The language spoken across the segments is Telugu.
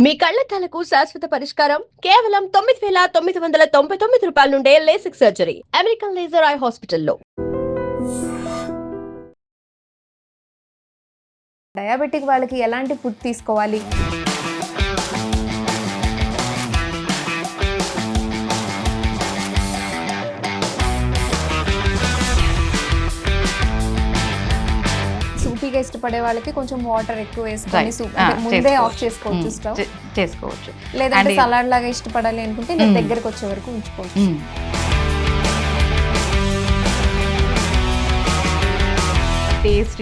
మీ కళ్లద్దాలకు శాశ్వత పరిష్కారం కేవలం 9,999 రూపాయల నుండే LASIK surgery American laser eye హాస్పిటల్లో. డయాబెటిక్ వాళ్ళకి ఎలాంటి ఫుడ్ తీసుకోవాలి? సూపీగా ఇష్టపడే వాళ్ళకి కొంచెం వాటర్ ఎక్కువ వేసుకొని ముందే ఆఫ్ చేసుకోవచ్చు, స్టవ్ చేసుకోవచ్చు. లేదంటే సలాడ్ లాగా ఇష్టపడాలి అనుకుంటే దగ్గరకు వచ్చే వరకు ఉంచుకోవచ్చు.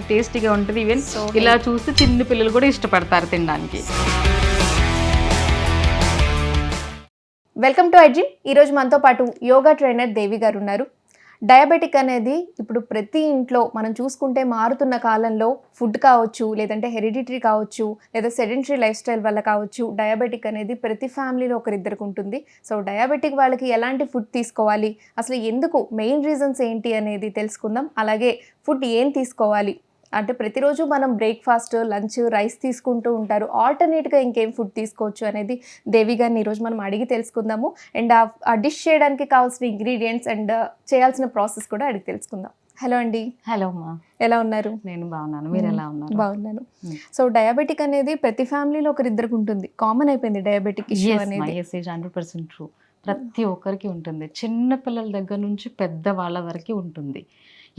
టేస్టీగా ఉంటుంది. ఈవెన్ ఇలా చూస్తే చిన్న పిల్లలు కూడా ఇష్టపడతారు తినడానికి. Welcome to iGym. ఈరోజు మనతో పాటు యోగా ట్రైనర్ దేవి గారు ఉన్నారు. డయాబెటిక్ అనేది ఇప్పుడు ప్రతి ఇంట్లో మనం చూసుకుంటే మారుతున్న కాలంలో ఫుడ్ కావచ్చు, లేదంటే హెరిడిటరీ కావచ్చు, లేదా సెడెంటరీ లైఫ్ స్టైల్ వల్ల కావచ్చు, డయాబెటిక్ అనేది ప్రతి ఫ్యామిలీలో ఒకరిద్దరికి ఉంటుంది. సో డయాబెటిక్ వాళ్ళకి ఎలాంటి ఫుడ్ తీసుకోవాలి, అసలు ఎందుకు, మెయిన్ రీజన్స్ ఏంటి అనేది తెలుసుకుందాం. అలాగే ఫుడ్ ఏం తీసుకోవాలి అంటే ప్రతిరోజు మనం బ్రేక్ఫాస్ట్, లంచ్, రైస్ తీసుకుంటూ ఉంటారు. ఆల్టర్నేట్గా ఇంకేం ఫుడ్ తీసుకోవచ్చు అనేది దేవి గారిని ఈరోజు మనం అడిగి తెలుసుకుందాము. అండ్ ఆ డిష్ చేయడానికి కావాల్సిన ఇంగ్రీడియంట్స్ అండ్ చేయాల్సిన ప్రాసెస్ కూడా అడిగి తెలుసుకుందాం. హలో అండి. హలో అమ్మా, ఎలా ఉన్నారు? నేను బాగున్నాను, మీరు ఎలా ఉన్నారు? బాగున్నాను. సో డయాబెటిక్ అనేది ప్రతి ఫ్యామిలీలో ఒకరిద్దరికి ఉంటుంది, కామన్ అయిపోయింది డయాబెటిక్ ఇష్యూ అనేది. 100% ట్రూ. ప్రతి ఒక్కరికి ఉంటుంది, చిన్న పిల్లల దగ్గర నుంచి పెద్ద వాళ్ళ వరకు ఉంటుంది.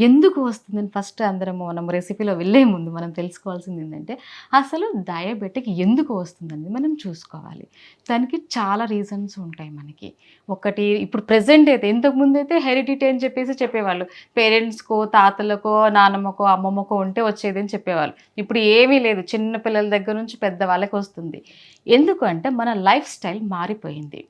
ఎందుకు వస్తుందని ఫస్ట్ అందరం మనం రెసిపీలో వెళ్ళే ముందు మనం తెలుసుకోవాల్సింది ఏంటంటే అసలు డయాబెటిక్ ఎందుకు వస్తుందని మనం చూసుకోవాలి. దానికి చాలా రీజన్స్ ఉంటాయి మనకి. ఒకటి, ఇప్పుడు ప్రెజెంట్ అయితే, ఇంతకుముందు అయితే హెరిడిటీ అని చెప్పేవాళ్ళు. పేరెంట్స్కో, తాతలకో, నాన్నమ్మకో, అమ్మమ్మకో ఉంటే వచ్చేది అని చెప్పేవాళ్ళు. ఇప్పుడు ఏమీ లేదు, చిన్న పిల్లల దగ్గర నుంచి పెద్ద వాళ్ళకి వస్తుంది. ఎందుకు అంటే మన లైఫ్ స్టైల్ మారిపోయింది.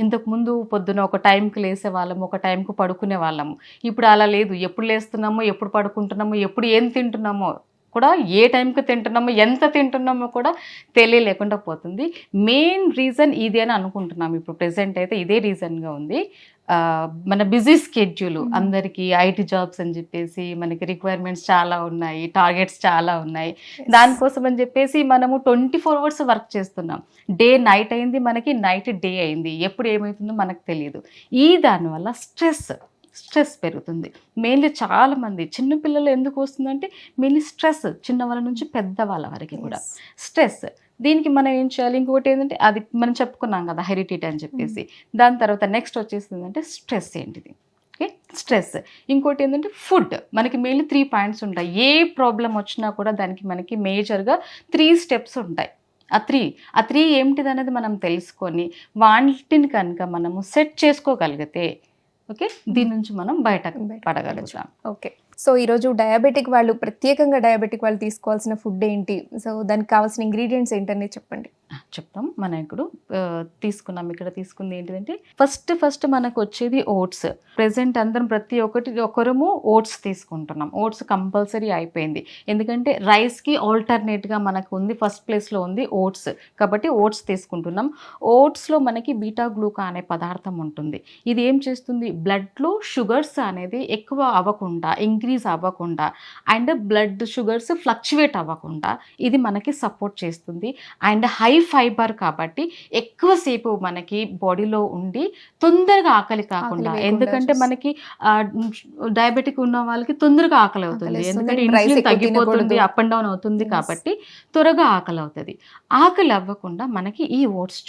ఇంతకుముందు పొద్దున ఒక టైంకి లేసే వాళ్ళము, ఒక టైంకి పడుకునే వాళ్ళము. ఇప్పుడు అలా లేదు. ఎప్పుడు లేస్తున్నామో, ఎప్పుడు పడుకుంటున్నామో, ఎప్పుడు ఏం తింటున్నామో కూడా, ఏ టైంకి తింటున్నామో, ఎంత తింటున్నామో కూడా తెలియలేకుండా పోతుంది. మెయిన్ రీజన్ ఇది అని అనుకుంటున్నాము. ఇప్పుడు ప్రెసెంట్ అయితే ఇదే రీజన్గా ఉంది. మన బిజీ స్కెడ్యూల్, అందరికీ ఐటీ జాబ్స్ అని చెప్పేసి మనకి రిక్వైర్మెంట్స్ చాలా ఉన్నాయి, టార్గెట్స్ చాలా ఉన్నాయి. దానికోసం అని చెప్పేసి మనము 24 hours వర్క్ చేస్తున్నాం. డే నైట్ అయింది మనకి, నైట్ డే అయింది. ఎప్పుడు ఏమవుతుందో మనకు తెలియదు. దానివల్ల స్ట్రెస్ పెరుగుతుంది. మెయిన్లీ చాలామంది చిన్నపిల్లలు ఎందుకు వస్తుందంటే మెయిన్లీ స్ట్రెస్, చిన్నవాళ్ళ నుంచి పెద్దవాళ్ళ వరకు కూడా స్ట్రెస్. దీనికి మనం ఏం చేయాలి? ఇంకొకటి ఏంటంటే, అది మనం చెప్పుకున్నాం కదా హెరిడిటీ అని చెప్పేసి. దాని తర్వాత నెక్స్ట్ వచ్చేసిందంటే స్ట్రెస్ ఏంటిది, ఓకే, స్ట్రెస్. ఇంకోటి ఏంటంటే ఫుడ్. మనకి మెయిన్లీ 3 పాయింట్స్ ఉంటాయి. ఏ ప్రాబ్లం వచ్చినా కూడా దానికి మనకి మేజర్గా 3 steps ఉంటాయి. ఆ త్రీ ఏమిటిది అనేది మనం తెలుసుకొని వాటిని కనుక మనము సెట్ చేసుకోగలిగితే, ఓకే, దీని నుంచి మనం బయటకు పడగలుగుతాం. ఓకే, సో ఈరోజు డయాబెటిక్ వాళ్ళు, ప్రత్యేకంగా డయాబెటిక్ వాళ్ళు తీసుకోవాల్సిన ఫుడ్ ఏంటి, సో దానికి కావాల్సిన ఇంగ్రీడియంట్స్ ఏంటనేది చెప్పండి. చెప్తాం. మనం ఇప్పుడు తీసుకున్నాం, ఇక్కడ తీసుకుంది ఏంటిదంటే ఫస్ట్ మనకు వచ్చేది ఓట్స్. ప్రెసెంట్ అందరం ప్రతి ఒక్కరము ఓట్స్ తీసుకుంటున్నాం. ఓట్స్ కంపల్సరీ అయిపోయింది. ఎందుకంటే రైస్కి ఆల్టర్నేట్గా మనకు ఉంది, ఫస్ట్ ప్లేస్లో ఉంది ఓట్స్. కాబట్టి ఓట్స్ తీసుకుంటున్నాం. ఓట్స్లో మనకి బీటా గ్లూకా అనే పదార్థం ఉంటుంది. ఇది ఏం చేస్తుంది? బ్లడ్లో షుగర్స్ అనేది ఎక్కువ అవ్వకుండా, ఇంక్రీజ్ అవ్వకుండా, అండ్ బ్లడ్ షుగర్స్ ఫ్లక్చువేట్ అవ్వకుండా ఇది మనకి సపోర్ట్ చేస్తుంది. అండ్ హై ఫైబర్ కాబట్టి ఎక్కువసేపు మనకి బాడీలో ఉండి తొందరగా ఆకలి కాకుండా, ఎందుకంటే మనకి డయాబెటిక్ ఉన్న వాళ్ళకి తొందరగా ఆకలి అవుతుంది. ఎందుకంటే ఇన్సులిన్ తగ్గిపోతుంది, అప్ అండ్ డౌన్ అవుతుంది, కాబట్టి త్వరగా ఆకలి అవుతుంది. ఆకలి అవ్వకుండా మనకి ఈ ఓట్స్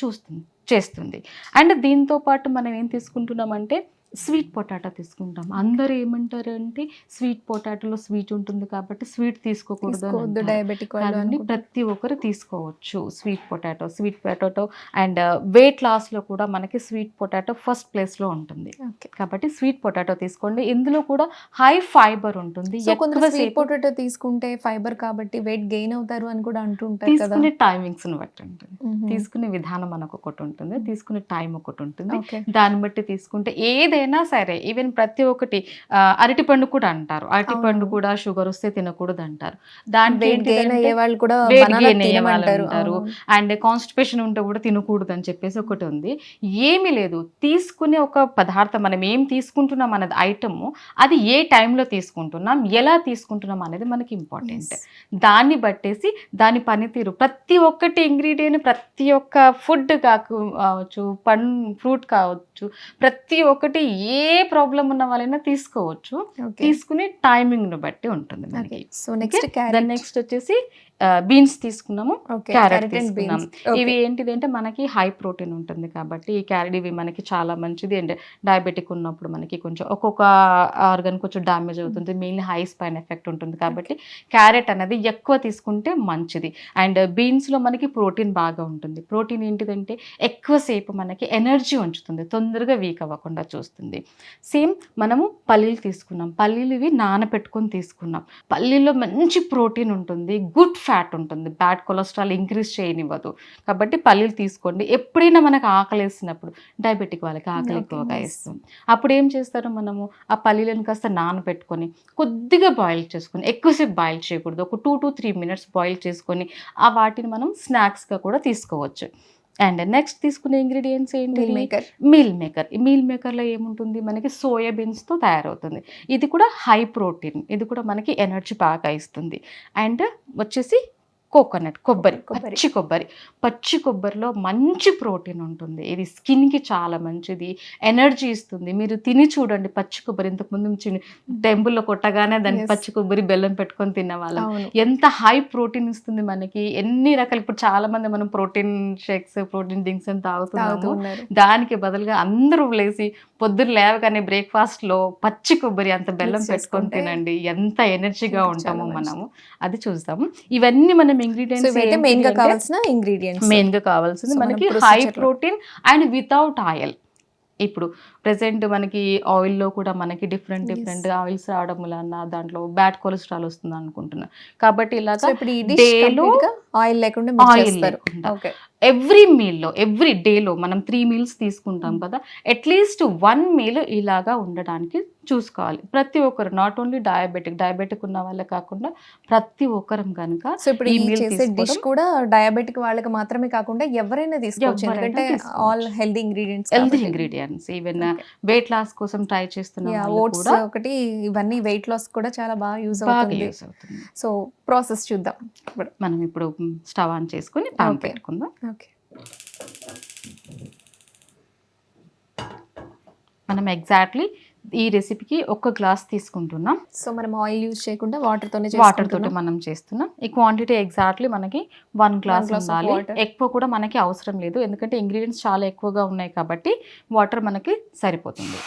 చేస్తుంది. అండ్ దీంతో పాటు మనం ఏం తీసుకుంటున్నామంటే స్వీట్ పొటాటో తీసుకుంటాం. అందరూ ఏమంటారు అంటే స్వీట్ పొటాటోలో స్వీట్ ఉంటుంది కాబట్టి స్వీట్ తీసుకోకూడదు, డయాబెటిక్ కానీ ప్రతి ఒక్కరు తీసుకోవచ్చు స్వీట్ పొటాటో. అండ్ వెయిట్ లాస్లో కూడా మనకి స్వీట్ పొటాటో ఫస్ట్ ప్లేస్లో ఉంటుంది. కాబట్టి స్వీట్ పొటాటో తీసుకోండి. ఇందులో కూడా హై ఫైబర్ ఉంటుంది. స్వీట్ పొటాటో తీసుకుంటే ఫైబర్ కాబట్టి వెయిట్ గెయిన్ అవుతారు అని కూడా అంటుంటారు. తీసుకునే టైమింగ్స్ని బట్టి ఉంటుంది, తీసుకునే విధానం మనకు ఒకటి ఉంటుంది, తీసుకునే టైం ఒకటి ఉంటుంది. దాన్ని బట్టి తీసుకుంటే ఏది ఎక్కడైనా సరే ఈవెన్ ప్రతి ఒక్కటి అరటిపండు కూడా అంటారు, అరటిపండు అవును. కూడా షుగర్ వస్తే తినకూడదు అంటారు. దాంట్లో వెయిట్ గెయిన్ అయ్యే వాళ్ళు కూడా వెయిట్ బనానా గెయిన్ అయ్యే వాళ్ళు తినమంటారు. అంటారు, అండ్ కాన్స్టిపేషన్ ఉంటే కూడా తినకూడదు అని చెప్పేసి ఒకటి ఉంది. ఏమీ లేదు, తీసుకునే ఒక పదార్థం మనం ఏం తీసుకుంటున్నాం అనేది ఐటమ్, అది ఏ టైంలో తీసుకుంటున్నాం, ఎలా తీసుకుంటున్నాం అనేది మనకి ఇంపార్టెంట్. దాన్ని బట్టేసి దాని పనితీరు ప్రతి ఒక్కటి ఇంగ్రీడియంట్, ప్రతి ఒక్క ఫుడ్ కావచ్చు, ఫ్రూట్ కావచ్చు, ప్రతి ఒక్కటి ఏ ప్రాబ్లం ఉన్న వాళ్ళైనా తీసుకోవచ్చు. తీసుకునే టైమింగ్ ను బట్టి ఉంటుంది మనకి. సో నెక్స్ట్ దాని నెక్స్ట్ వచ్చేసి బీన్స్ తీసుకున్నాము, క్యారెట్ తీసుకున్నాము. ఇవి ఏంటిది అంటే మనకి హై ప్రోటీన్ ఉంటుంది కాబట్టి ఈ క్యారెట్ ఇవి మనకి చాలా మంచిది. అండ్ డయాబెటిక్ ఉన్నప్పుడు మనకి కొంచెం ఒక్కొక్క ఆర్గన్ కొంచెం డ్యామేజ్ అవుతుంది, మెయిన్లీ హై స్పైన్ ఎఫెక్ట్ ఉంటుంది కాబట్టి క్యారెట్ అనేది ఎక్కువ తీసుకుంటే మంచిది. అండ్ బీన్స్లో మనకి ప్రోటీన్ బాగా ఉంటుంది. ప్రోటీన్ ఏంటిదంటే ఎక్కువసేపు మనకి ఎనర్జీ ఉంచుతుంది, తొందరగా వీక్ అవ్వకుండా చూస్తుంది. సేమ్ మనము పల్లీలు తీసుకున్నాం, పల్లీలు ఇవి నానబెట్టుకొని తీసుకున్నాం. పల్లీలో మంచి ప్రోటీన్ ఉంటుంది, గుడ్ ఫ్యాట్ ఉంటుంది, బ్యాడ్ కొలెస్ట్రాల్ ఇంక్రీజ్ చేయనివ్వదు కాబట్టి పల్లీలు తీసుకోండి. ఎప్పుడైనా మనకు ఆకలి వేసినప్పుడు, డయాబెటిక్ వాళ్ళకి ఆకలి ఎక్కువగా వేస్తుంది, అప్పుడు ఏం చేస్తారు, మనము ఆ పల్లీలను కాస్త నానబెట్టుకొని కొద్దిగా బాయిల్ చేసుకొని, ఎక్కువసేపు బాయిల్ చేయకూడదు, ఒక 2 to 3 minutes బాయిల్ చేసుకొని ఆ వాటిని మనం స్నాక్స్గా కూడా తీసుకోవచ్చు. అండ్ నెక్స్ట్ తీసుకునే ఇంగ్రీడియంట్స్ ఏంటి, మీల్ మేకర్. ఈ మీల్ మేకర్లో ఏముంటుంది, మనకి సోయాబీన్స్తో తయారవుతుంది. ఇది కూడా హై ప్రోటీన్, ఇది కూడా మనకి ఎనర్జీ బాగా ఇస్తుంది. అండ్ వచ్చేసి కోకోనట్, పచ్చి కొబ్బరిలో మంచి ప్రోటీన్ ఉంటుంది. ఇది స్కిన్కి చాలా మంచిది, ఎనర్జీ ఇస్తుంది. మీరు తిని చూడండి పచ్చి కొబ్బరి, ఇంతకుముందు టెంపుల్లో కొట్టగానే దాన్ని పచ్చి కొబ్బరి బెల్లం పెట్టుకొని తినేవాళ్ళం. ఎంత హై ప్రోటీన్ ఇస్తుంది మనకి. ఎన్ని రకాలు, ఇప్పుడు చాలా మంది మనం ప్రోటీన్ షేక్స్, ప్రోటీన్ డ్రింక్స్ అని తాగుతున్నాము. దానికి బదులుగా అందరూ లేసి పొద్దున్న లేవగానే బ్రేక్ఫాస్ట్లో పచ్చి కొబ్బరి అంత బెల్లం పెట్టుకొని తినండి, ఎంత ఎనర్జీగా ఉంటామో మనము, అది చూస్తాము. ఇవన్నీ మనం ఇంగ్రీడియంట్స్ మెయిన్ గా కావాల్సింది మనకి high protein and without oil. ఇప్పుడు ప్రెసెంట్ మనకి ఆయిల్లో కూడా మనకి డిఫరెంట్ ఆయిల్స్ రావడం వలన దాంట్లో బ్యాడ్ కొలెస్ట్రాల్ వస్తుంది అనుకుంటున్నా. కాబట్టి ఇలాగా ఆయిల్ లేకుండా ఎవ్రీ డేలో మనం 3 meals తీసుకుంటాం కదా, అట్లీస్ట్ 1 meal ఇలాగా ఉండడానికి చూసుకోవాలి ప్రతి ఒక్కరు. నాట్ ఓన్లీ డయాబెటిక్ ఉన్న వాళ్ళే కాకుండా ప్రతి ఒక్కరం కనుక. సో ఇప్పుడు ఈ చేసే డిష్ కూడా డయాబెటిక్ వాళ్ళకి మాత్రమే కాకుండా ఎవరైనా తీసుకోవచ్చు, ఎందుకంటే all healthy ingredients. Even weight loss కోసం ట్రై చేస్తున్న ఓట్స్ ఒకటి, ఇవన్నీ వెయిట్ లాస్ కూడా చాలా బాగా యూజ్ అవుతుంది. సో ప్రాసెస్ చూద్దాం. మనం ఇప్పుడు స్టవ్ ఆన్ చేసుకుని పాన్ పెట్టుకుందాం. మనం ఎగ్జాక్ట్లీ ఈ రెసిపీకి 1 glass తీసుకుంటున్నాం. సో మనం ఆయిల్ యూజ్ చేయకుండా వాటర్ తోటి మనం చేస్తున్నాం. ఈ క్వాంటిటీ ఎగ్జాక్ట్లీ మనకి 1 glass ఉండాలి. ఎక్కువ కూడా మనకి అవసరం లేదు, ఎందుకంటే ఇంగ్రీడియంట్స్ చాలా ఎక్కువగా ఉన్నాయి కాబట్టి వాటర్ మనకి సరిపోతుంది.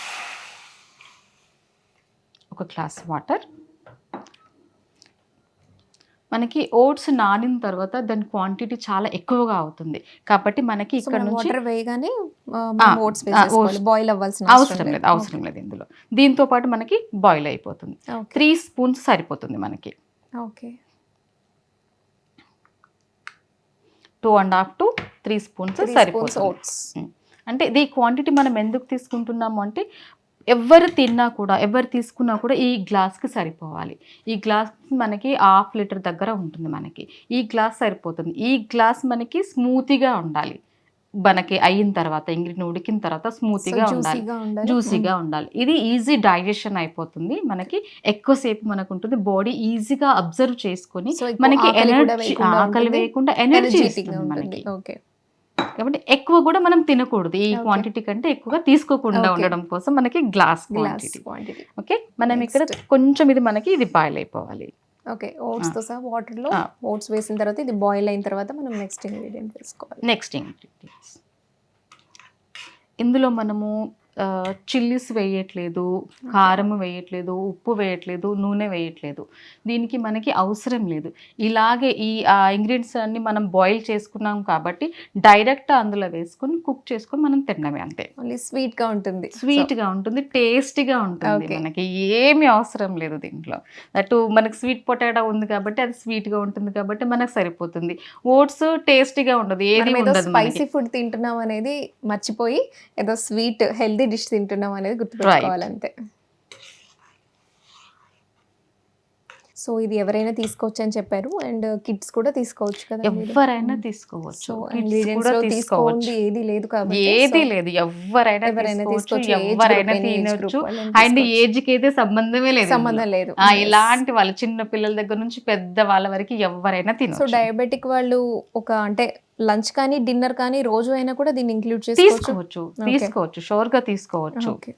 1 glass వాటర్. మనకి ఓట్స్ నానిన తర్వాత దాని క్వాంటిటీ చాలా ఎక్కువగా అవుతుంది కాబట్టి మనకి ఇక్కడ నుంచి వాటర్ వేయగానే ఓట్స్ వేసేసుకోవాలి, బాయిల్ అవ్వాల్సిన అవసరం లేదు ఇందులో. దీంతో పాటు మనకి బాయిల్ అయిపోతుంది. 3 spoons సరిపోతుంది మనకి. ఓకే, 2.5 to 3 spoons సరిపోతుంది ఓట్స్. అంటే ఈ క్వాంటిటీ మనం ఎందుకు తీసుకుంటున్నాము అంటే ఎవరు తీసుకున్నా కూడా ఈ గ్లాస్కి సరిపోవాలి. ఈ గ్లాస్ మనకి 1/2 liter దగ్గర ఉంటుంది, మనకి ఈ గ్లాస్ సరిపోతుంది. ఈ గ్లాస్ మనకి స్మూతీగా ఉండాలి, మనకి అయిన తర్వాత ఇంగ్రీడియంట్ ఉడికిన తర్వాత స్మూతీగా ఉండాలి, జ్యూసీగా ఉండాలి. ఇది ఈజీ డైజెషన్ అయిపోతుంది, మనకి ఎక్కువసేపు మనకు ఉంటుంది, బాడీ ఈజీగా అబ్జర్వ్ చేసుకొని మనకి ఎనర్జీ, ఆకలి వేయకుండా ఎనర్జీ ఇస్తుంది మనకి. కాబట్టి ఎక్కువ కూడా మనం తినకూడదు, ఈ క్వాంటిటీ కంటే ఎక్కువగా తీసుకోకుండా ఉండడం కోసం మనకి గ్లాస్ క్వాంటిటీ. ఓకే, మనం ఇక్కడ కొంచెం ఇది బాయిల్ అయిపోవాలి. ఓకే, ఓట్స్ తో సహా వాటర్ లో ఓట్స్ వేసిన తర్వాత ఇది బాయిల్ అయిన తర్వాత మనం నెక్స్ట్ ఇంగ్రీడియంట్ వేసుకోవాలి. నెక్స్ట్ ఇంగ్రీడియంట్స్ ఇందులో మనము చిల్లీస్ వేయట్లేదు, కారం వేయట్లేదు, ఉప్పు వేయట్లేదు, నూనె వేయట్లేదు. దీనికి మనకి అవసరం లేదు. ఇలాగే ఈ ఇంగ్రీడియంట్స్ అన్ని మనం బాయిల్ చేసుకున్నాం కాబట్టి డైరెక్ట్ అందులో వేసుకొని కుక్ చేసుకొని మనం తినడమే, అంతే. స్వీట్గా ఉంటుంది, టేస్టీగా ఉంటుంది, మనకి ఏమీ అవసరం లేదు దీంట్లో. అటు మనకి స్వీట్ పొటాటో ఉంది కాబట్టి అది స్వీట్గా ఉంటుంది కాబట్టి మనకు సరిపోతుంది. ఓట్స్ టేస్టీగా ఉండదు, ఏది ఉండదు. స్పైసీ ఫుడ్ తింటున్నాం అనేది మర్చిపోయి ఏదో స్వీట్ హెల్దీ డిష్ తింటున్నాం అనేది గుర్తుపెట్టుకోవాలి అంతే. సో ఇది ఎవరైనా తీసుకోవచ్చు అని చెప్పారు, అండ్ కిడ్స్ కూడా తీసుకోవచ్చు కదా. ఎవరైనా తీసుకోవచ్చు, సో kids ingredients కూడా లో తీసుకోవచ్చు. తీసుకోండి ఏది లేదు కాబట్టి ఏది లేదు, ఎవరైనా తీసుకోవచ్చు, ఎవరైనా తినొచ్చు. అండ్ ఏజ్ కి అయితే సంబంధమే లేదు, సంబంధం లేదు. ఇలాంటి వాళ్ళ చిన్న పిల్లల దగ్గర నుంచి పెద్ద వాళ్ళ వరకు ఎవరైనా సో తినొచ్చు. డయాబెటిక్ వాళ్ళు ఒక అంటే లంచ్ కానీ డిన్నర్ కానీ రోజు అయినా కూడా దీన్ని ఇంక్లూడ్ చేసుకోవచ్చు. తీసుకోవచ్చు, షూర్ గా తీసుకోవచ్చు. ఓకే.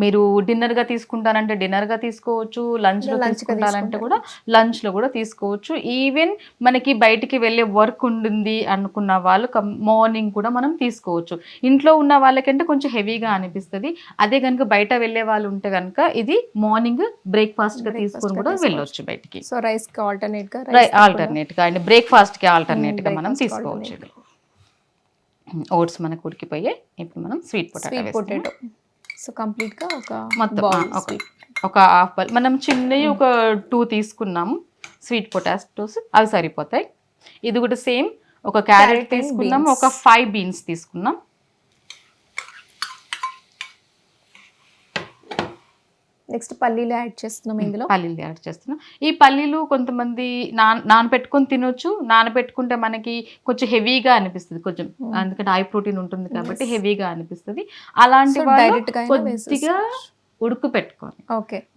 మీరు డిన్నర్ గా తీసుకుంటానంటే డిన్నర్ గా తీసుకోవచ్చు, లంచ్ లో తీసుకుంటానంటే కూడా లంచ్ లో కూడా తీసుకోవచ్చు. ఈవెన్ మనకి బయటికి వెళ్ళే వర్క్ ఉంటుంది అనుకున్న వాళ్ళు మార్నింగ్ కూడా మనం తీసుకోవచ్చు. ఇంట్లో ఉన్న వాళ్ళకంటే కొంచెం హెవీగా అనిపిస్తుంది, అదే కనుక బయట వెళ్ళే వాళ్ళు ఉంటే కనుక ఇది మార్నింగ్ బ్రేక్ఫాస్ట్ గా తీసుకొని కూడా వెళ్ళొచ్చు బయటికి. సో రైస్ కి ఆల్టర్నేట్ గా అండ్ బ్రేక్ఫాస్ట్ కి ఆల్టర్నేట్ గా మనం తీసుకోవచ్చు. ఓట్స్ మనకు ఉడికిపోయే, ఇప్పుడు మనం స్వీట్ పొటాటో. సో కంప్లీట్ గా ఒక మొత్తం ఒక హాఫ్ బాల్ మనం చిన్నవి ఒక 2 తీసుకున్నాము స్వీట్ పొటాటోస్, అవి సరిపోతాయి. ఇది కూడా సేమ్ ఒక క్యారెట్ తీసుకున్నాం, ఒక 5 బీన్స్ తీసుకున్నాం. నెక్స్ట్ పల్లీలు యాడ్ చేస్తున్నాం, ఇందులో పల్లీలు యాడ్ చేస్తున్నాం. ఈ పల్లీలు కొంతమంది నానబెట్టుకొని తినొచ్చు, నానబెట్టుకుంటే మనకి కొంచెం హెవీగా అనిపిస్తుంది కొంచెం, ఎందుకంటే హై ప్రోటీన్ ఉంటుంది కాబట్టి హెవీగా అనిపిస్తుంది. అలాంటి వాళ్ళు కొద్దిగా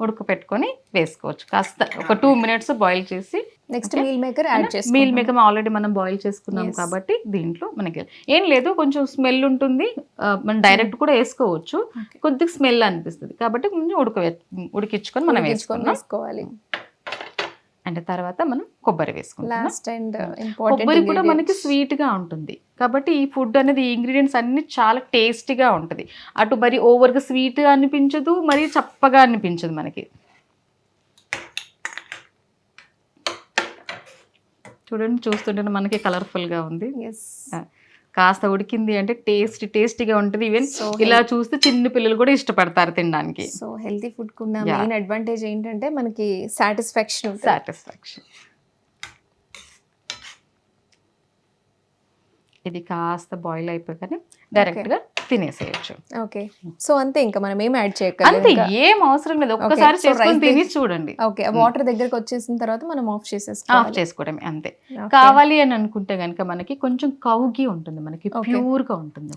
ఉడకపెట్టుకొని వేసుకోవచ్చు. కాస్త ఒక 2 minutes బాయిల్ చేసి నెక్స్ట్ మీల్ మేకర్ యాడ్ చేస్తాం. మీల్ మేకర్ ఆల్రెడీ మనం బాయిల్ చేసుకున్నాం కాబట్టి దీంట్లో మనకి ఏం లేదు, కొంచెం స్మెల్ ఉంటుంది, మనం డైరెక్ట్ కూడా వేసుకోవచ్చు, కొద్దిగా స్మెల్ అనిపిస్తుంది కాబట్టి కొంచెం ఉడికించుకొని మనం వేసుకోవాలి. అంటే తర్వాత మనం కొబ్బరి వేసుకుంటాం. కొబ్బరి కూడా మనకి స్వీట్ గా ఉంటుంది కాబట్టి ఈ ఫుడ్ అనేది, ఈ ఇంగ్రీడియంట్స్ అన్ని చాలా టేస్టీగా ఉంటుంది. అటు మరి ఓవర్గా స్వీట్గా అనిపించదు, మరి చప్పగా అనిపించదు మనకి. చూడండి, చూస్తుంటే మనకి కలర్ఫుల్ గా ఉంది. కాస్త ఉడికింది అంటే టేస్టీగా ఉంటుంది. ఈవెన్ ఇలా చూస్తే చిన్న పిల్లలు కూడా ఇష్టపడతారు తినడానికి. సో హెల్తీ ఫుడ్ కు ఉన్న మెయిన్ అడ్వాంటేజ్ ఏంటంటే మనకి సాటిస్ఫాక్షన్. ఇది కాస్త బాయిల్ అయిపోగానే డైరెక్ట్ గా తినేసేయచ్చు. ఓకే. సో అంతే, ఇంకా మనం ఏం యాడ్ చేయక్కర్లేదు, అంతే, ఏం అవసరం లేదు. ఒక్కసారి చేసుకొని తిని చూడండి. ఓకే. వాటర్ దగ్గరకు వచ్చేసిన తర్వాత మనం ఆఫ్ చేసుకోవడమే అంతే. కావాలి అని అనుకుంటే గనుక మనకి కొంచెం కౌగి ఉంటుంది, మనకి ప్యూర్ గా ఉంటుంది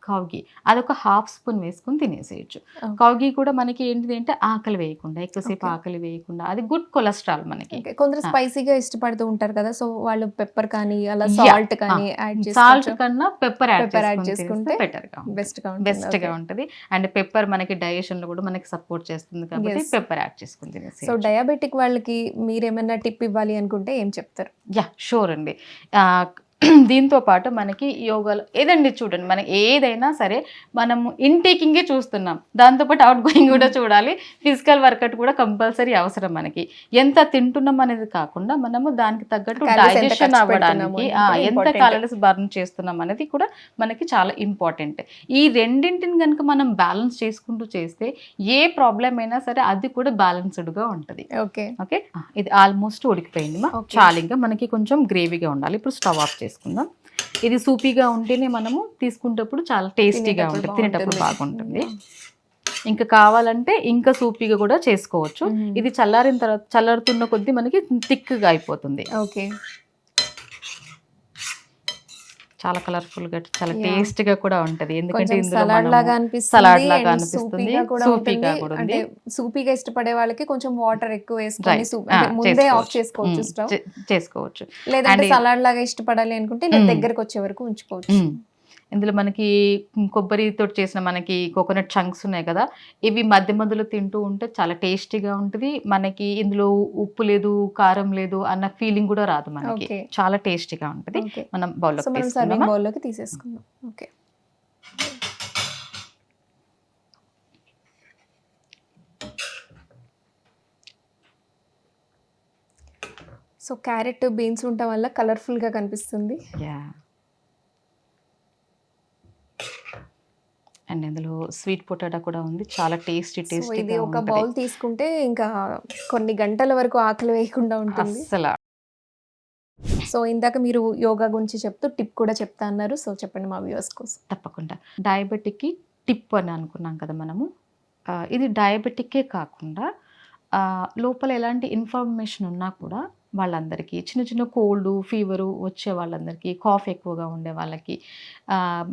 కౌగి, అదొక 1/2 స్పూన్ వేసుకొని తినేసేయచ్చు. కౌగి కూడా మనకి ఏంటిది అంటే ఆకలి వేయకుండా, ఎక్కువసేపు ఆకలి వేయకుండా, అది గుడ్ కొలెస్ట్రాల్ మనకి. కొందరు స్పైసీగా ఇష్టపడుతూ ఉంటారు కదా, సో వాళ్ళు పెప్పర్ కానీ అలా సాల్ట్ కానీ యాడ్ చేసి, సాల్ట్ కన్నా పెప్పర్ యాడ్ చేసుకుంటే బెటర్ గా బెస్ట్ గా ఉంటుంది. అండ్ పెప్పర్ మనకి డైజెషన్ లో కూడా మనకి సపోర్ట్ చేస్తుంది కాబట్టి పెప్పర్ యాడ్ చేసుకుని తినేసి. సో డయాబెటిక్ వాళ్ళకి మీరు ఏమైనా టిప్ ఇవ్వాలి అనుకుంటే ఏం చెప్తారు? షూర్ అండి. దీంతో పాటు మనకి యోగాలో ఏదండి చూడండి, మనకి ఏదైనా సరే మనము ఇన్టేకింగే చూస్తున్నాం, దాంతోపాటు అవుట్ గోయింగ్ కూడా చూడాలి. ఫిజికల్ వర్కౌట్ కూడా కంపల్సరీ అవసరం. మనకి ఎంత తింటున్నాం అనేది కాకుండా మనము దానికి తగ్గట్టు డైజెషన్ అవ్వడానికి ఎంత క్యాలరీస్ బర్న్ చేస్తున్నాం అనేది కూడా మనకి చాలా ఇంపార్టెంట్. ఈ రెండింటిని కనుక మనం బ్యాలెన్స్ చేసుకుంటూ చేస్తే ఏ ప్రాబ్లం అయినా సరే అది కూడా బ్యాలెన్స్డ్గా ఉంటుంది. ఓకే, ఇది ఆల్మోస్ట్ ఉడికిపోయింది. చాలా ఇంకా మనకి కొంచెం గ్రేవీగా ఉండాలి. ఇప్పుడు స్టవ్ ఆఫ్ చేసుకుందాం. ఇది సూపీగా ఉంటేనే మనము తీసుకునేటప్పుడు చాలా టేస్టీగా ఉంటుంది, తినేటప్పుడు బాగుంటుంది. ఇంకా కావాలంటే ఇంకా సూపీగా కూడా చేసుకోవచ్చు. ఇది చల్లారిన తర్వాత, చల్లారుతున్న కొద్దీ మనకి థిక్గా అయిపోతుంది. ఓకే. చాలా కలర్ఫుల్ గా, చాలా టేస్ట్ గా కూడా ఉంటది. ఎందుకంటే ఇందులో సలాడ్ లాగా అనిపిస్తుంది, సూపీగా ఇష్టపడే వాళ్ళకి కొంచెం వాటర్ ఎక్కువ వేసుకొని ముందే ఆఫ్ చేసుకోవచ్చు, స్టవ్ చేసుకోవచ్చు. లేదంటే సలాడ్ లాగా ఇష్టపడాలి అనుకుంటే దగ్గరకు వచ్చే వరకు ఉంచుకోవచ్చు. ఇందులో మనకి కొబ్బరితో చేసిన మనకి కోకోనట్ చంక్స్ ఉన్నాయి కదా, ఇవి మధ్య మధ్యలో తింటూ ఉంటే చాలా టేస్టీగా ఉంటుంది. మనకి ఇందులో ఉప్పు లేదు, కారం లేదు అన్న ఫీలింగ్ కూడా రాదు, మనకి చాలా టేస్టీగా ఉంటుంది. మనం బౌల్లోకి తీసేసుకుందాం. ఓకే. సో క్యారెట్, బీన్స్ ఉండటం వల్ల కలర్ఫుల్ గా కనిపిస్తుంది. అండ్ ఇందులో స్వీట్ పొటాటో కూడా ఉంది, చాలా టేస్టీగా. ఇది ఒక బౌల్ తీసుకుంటే ఇంకా కొన్ని గంటల వరకు ఆకలి వేయకుండా ఉంటుంది అసలు. సో ఇందాక మీరు యోగా గురించి చెప్తూ టిప్ కూడా చెప్తా అన్నారు, సో చెప్పండి మా వ్యూవర్స్ కోసం. తప్పకుండా. డయాబెటిక్ కి టిప్ అని అనుకున్నాం కదా మనము. ఇది డయాబెటిక్కే కాకుండా లోపల ఎలాంటి ఇన్ఫర్మేషన్ ఉన్నా కూడా వాళ్ళందరికీ చిన్న చిన్న కోల్డ్ ఫీవరు వచ్చే వాళ్ళందరికీ, కాఫ్ ఎక్కువగా ఉండే వాళ్ళకి,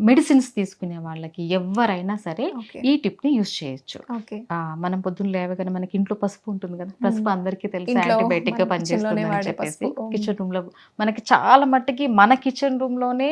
మెడిసిన్స్ తీసుకునే వాళ్ళకి ఎవరైనా సరే ఓకే ఈ టిప్ని యూస్ చేయొచ్చు. ఓకే మనం పొద్దున్న లేవగానే మనకి ఇంట్లో పసుపు ఉంటుంది కదా, పసుపు అందరికీ తెలుసు ఇంట్లో యాంటీబయాటిక్గా మన పనిచేస్తుంది కిచెన్లోనే అని వాడే చెప్పేసి. పసుపు. కిచెన్ రూమ్లో మనకి చాలా మట్టుకి మన కిచెన్ రూమ్లోనే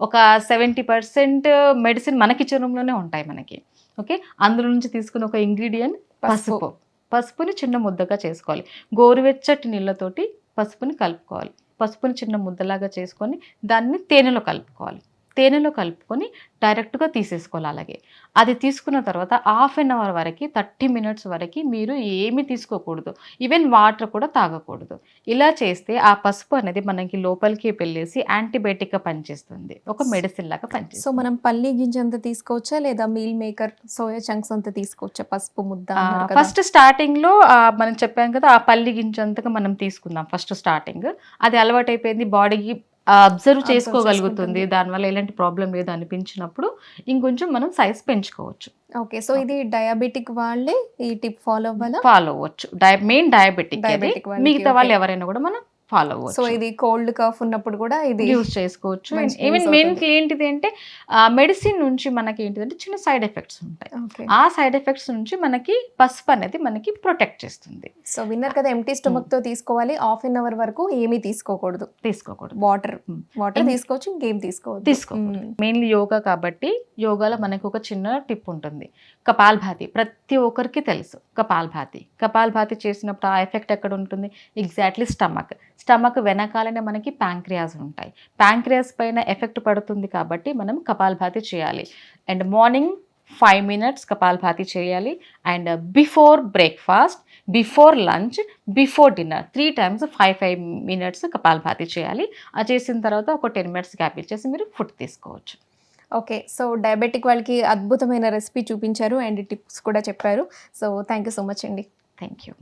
ఒక 70% మెడిసిన్ మన కిచెన్ రూమ్లోనే ఉంటాయి మనకి. ఓకే, అందులో నుంచి తీసుకున్న ఒక ఇంగ్రీడియంట్ పసుపు. పసుపుని చిన్న ముద్దగా చేసుకోవాలి. గోరువెచ్చటి నీళ్ళతోటి పసుపుని కలుపుకోవాలి. పసుపుని చిన్న ముద్దలాగా చేసుకొని దాన్ని తేనెలో కలుపుకొని డైరెక్ట్గా తీసేసుకోవాలి. అలాగే అది తీసుకున్న తర్వాత హాఫ్ అన్ అవర్ వరకు 30 మినిట్స్ వరకు మీరు ఏమీ తీసుకోకూడదు, ఈవెన్ వాటర్ కూడా తాగకూడదు. ఇలా చేస్తే ఆ పసుపు అనేది మనకి లోపలికి వెళ్ళేసి యాంటీబయాటిక్గా పనిచేస్తుంది, ఒక మెడిసిన్ లాగా సో పనిచేస్తుంది. మనం పల్లి గింజ అంతా తీసుకోవచ్చా లేదా మీల్ మేకర్ సోయా చంక్స్ అంతా తీసుకోవచ్చా పసుపు ముద్ద అన్నారు కదా? ఫస్ట్ స్టార్టింగ్లో మనం చెప్పాం కదా, ఆ పల్లి గింజంతగా మనం తీసుకుందాం. ఫస్ట్ స్టార్టింగ్ అది అలవాటు అయిపోయింది, బాడీకి అబ్జర్వ్ చేసుకోగలుగుతుంది, దానివల్ల ఎలాంటి ప్రాబ్లం లేదు అనిపించినప్పుడు ఇంకొంచెం మనం సైజ్ పెంచుకోవచ్చు. ఓకే, సో ఇది డయాబెటిక్ వాళ్ళే ఈ టిప్ ఫాలో అవ్వాలా? ఫాలో అవ్వచ్చు. మెయిన్ డయాబెటిక్ Diabetic వాళ్ళకి, మిగతా వాళ్ళు okay. ఎవరైనా కూడా మనం ఫాలో సో అవ్వచ్చు, ఇది కోల్డ్ కఫ్ ఉన్నప్పుడు కూడా ఇది యూజ్ చేసుకోవచ్చు. మంచి ఈవెన్ use మెయిన్ అవుతుంది. ఏంటిది అంటే మెడిసిన్ నుంచి మనకి ఏంటిదంటే చిన్న సైడ్ ఎఫెక్ట్స్ ఉంటాయి. ఓకే, ఆ సైడ్ ఎఫెక్ట్స్ నుంచి మనకి పసుపు అనేది మనకి ప్రొటెక్ట్ చేస్తుంది. సో విన్నర్ కదా, ఎంటీ స్టమక్ తో తీసుకోవాలి. హాఫ్ అన్ అవర్ వరకు ఏమీ తీసుకోకూడదు. వాటర్ తీసుకోవచ్చు, ఇంకేం తీసుకోవద్దు. మెయిన్లీ యోగా కాబట్టి యోగాలో మనకి ఒక చిన్న టిప్ ఉంటుంది, కపాల్భాతి. ప్రతి ఒక్కరికి తెలుసు కపాల్భాతి చేసినప్పుడు ఆ ఎఫెక్ట్ ఎక్కడ ఉంటుంది? ఎగ్జాక్ట్లీ స్టమక్ వెనకాలనే మనకి ప్యాంక్రియాస్ ఉంటాయి. ప్యాంక్రియాస్ పైన ఎఫెక్ట్ పడుతుంది కాబట్టి మనం కపాల్భాతి చేయాలి. అండ్ మార్నింగ్ 5 minutes కపాల్భాతి చేయాలి. And before breakfast, before lunch, before dinner 3 times 5 minutes kapalbhati చేయాలి. అది చేసిన తర్వాత ఒక 10 minutes గ్యాప్ ఇచ్చేసి మీరు ఫుడ్ తీసుకోవచ్చు. ఓకే, సో డయాబెటిక్ వాళ్ళకి అద్భుతమైన రెసిపీ చూపించారు అండ్ టిప్స్ కూడా చెప్పారు. So thank you so much అండి. Thank you.